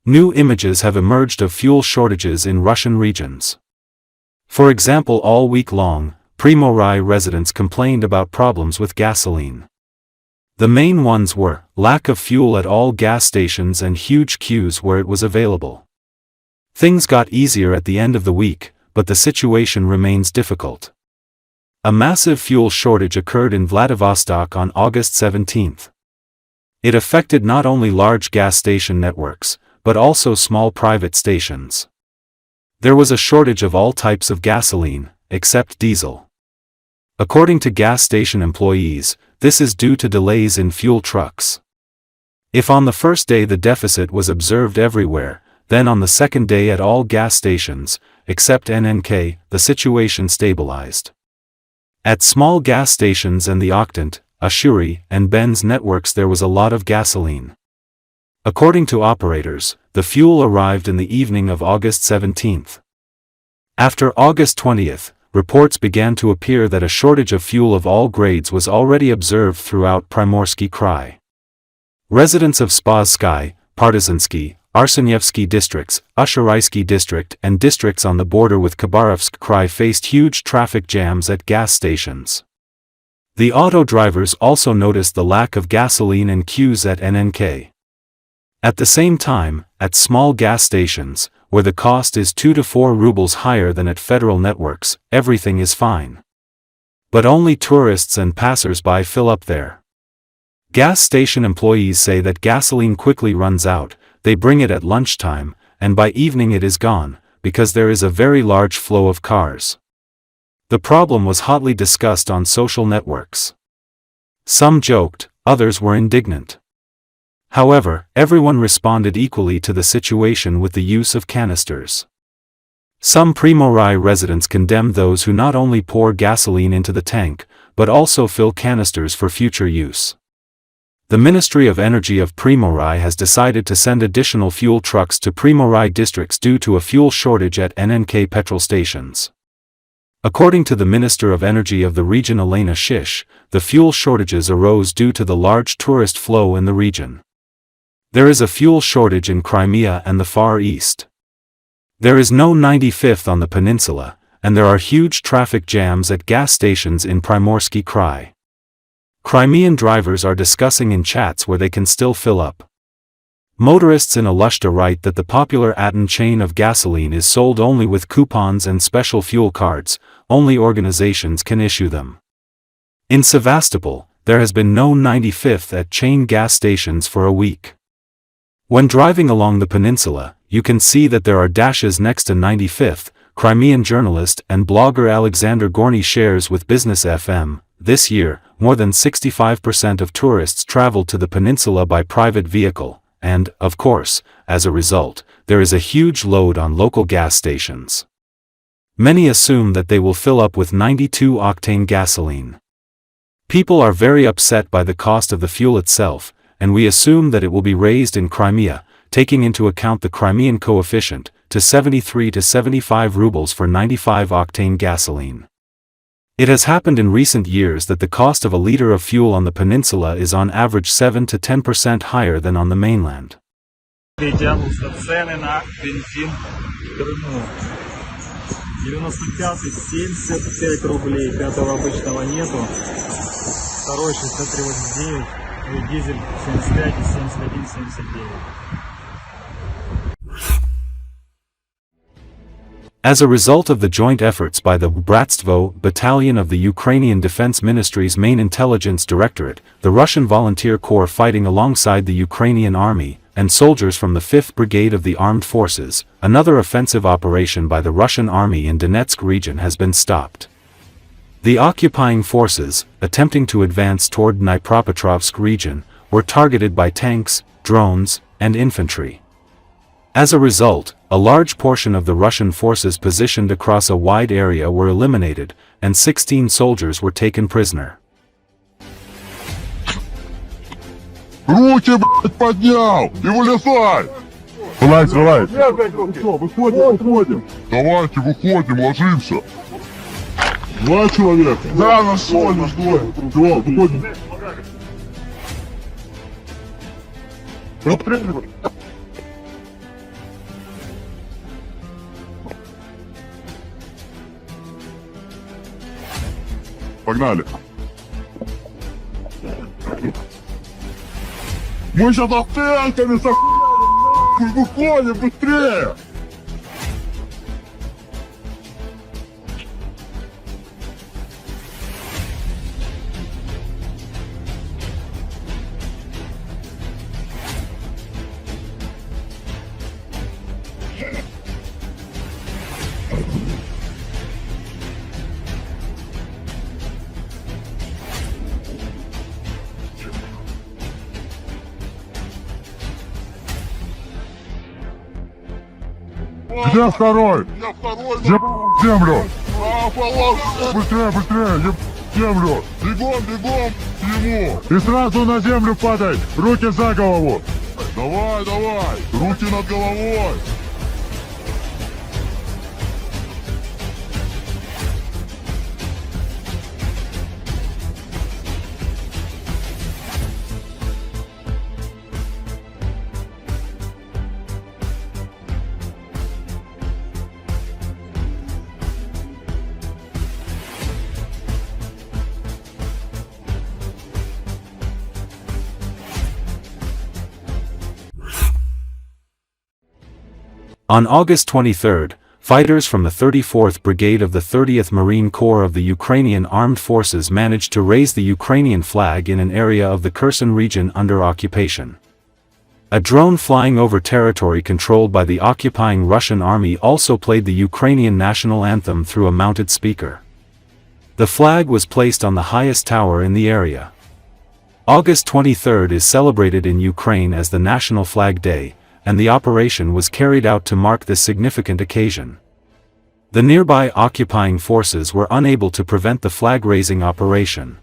New images have emerged of fuel shortages in Russian regions. For example, all week long, Primorye residents complained about problems with gasoline. The main ones were lack of fuel at all gas stations and huge queues where it was available. Things got easier at the end of the week, but the situation remains difficult. A massive fuel shortage occurred in Vladivostok on August 17. It affected not only large gas station networks, but also small private stations. There was a shortage of all types of gasoline, except diesel. According to gas station employees, this is due to delays in fuel trucks. If on the first day the deficit was observed everywhere, then on the second day at all gas stations, except NNK, the situation stabilized. At small gas stations and the Oktant, Ussuri and Benz networks there was a lot of gasoline. According to operators, the fuel arrived in the evening of August 17. After August 20, reports began to appear that a shortage of fuel of all grades was already observed throughout Primorsky Krai. Residents of Spassky, Partizansky, Arsenyevsky districts, Ussuriysky district and districts on the border with Khabarovsk Krai faced huge traffic jams at gas stations. The auto drivers also noticed the lack of gasoline and queues at NNK. At the same time, at small gas stations, where the cost is 2 to 4 rubles higher than at federal networks, everything is fine. But only tourists and passers-by fill up there. Gas station employees say that gasoline quickly runs out, they bring it at lunchtime, and by evening it is gone, because there is a very large flow of cars. The problem was hotly discussed on social networks. Some joked, others were indignant. However, everyone responded equally to the situation with the use of canisters. Some Primorye residents condemned those who not only pour gasoline into the tank, but also fill canisters for future use. The Ministry of Energy of Primorye has decided to send additional fuel trucks to Primorye districts due to a fuel shortage at NNK petrol stations. According to the Minister of Energy of the region Elena Shish, the fuel shortages arose due to the large tourist flow in the region. There is a fuel shortage in Crimea and the Far East. There is no 95th on the peninsula, and there are huge traffic jams at gas stations in Primorsky Krai. Crimean drivers are discussing in chats where they can still fill up. Motorists in Alushta write that the popular Aton chain of gasoline is sold only with coupons and special fuel cards, only organizations can issue them. In Sevastopol, there has been no 95th at chain gas stations for a week. When driving along the peninsula, you can see that there are dashes next to 95th. Crimean journalist and blogger Alexander Gorny shares with Business FM. This year, more than 65% of tourists traveled to the peninsula by private vehicle, and, of course, as a result, there is a huge load on local gas stations. Many assume that they will fill up with 92-octane gasoline. People are very upset by the cost of the fuel itself, and we assume that it will be raised in Crimea, taking into account the Crimean coefficient, to 73 to 75 rubles for 95-octane gasoline. It has happened in recent years that the cost of a liter of fuel on the peninsula is on average 7 to 10% higher than on the mainland. As a result of the joint efforts by the Bratstvo Battalion of the Ukrainian Defense Ministry's main intelligence directorate, the Russian Volunteer Corps fighting alongside the Ukrainian Army, and soldiers from the 5th Brigade of the Armed Forces, another offensive operation by the Russian Army in Donetsk region has been stopped. The occupying forces, attempting to advance toward Dnipropetrovsk region, were targeted by tanks, drones, and infantry. As a result, a large portion of the Russian forces positioned across a wide area were eliminated, and 16 soldiers were taken prisoner. Руки, блядь, поднял! И вылезай! Вылазь, вылазь! Выходим, выходим! Давайте, выходим, ложимся! Два человека! Да, нашел, наш двое! Все, выходим! погнали. Мы сейчас автанками с охуенными выходим, быстрее! Где второй? Я второй. Землю. Быстрее, быстрее. Землю. Бегом, бегом к нему. И сразу на землю падай. Руки за голову. Давай, давай. Руки над головой. On August 23, fighters from the 34th Brigade of the 30th Marine Corps of the Ukrainian Armed Forces managed to raise the Ukrainian flag in an area of the Kherson region under occupation. A drone flying over territory controlled by the occupying Russian army also played the Ukrainian national anthem through a mounted speaker. The flag was placed on the highest tower in the area. August 23 is celebrated in Ukraine as the National Flag Day, and the operation was carried out to mark this significant occasion. The nearby occupying forces were unable to prevent the flag-raising operation.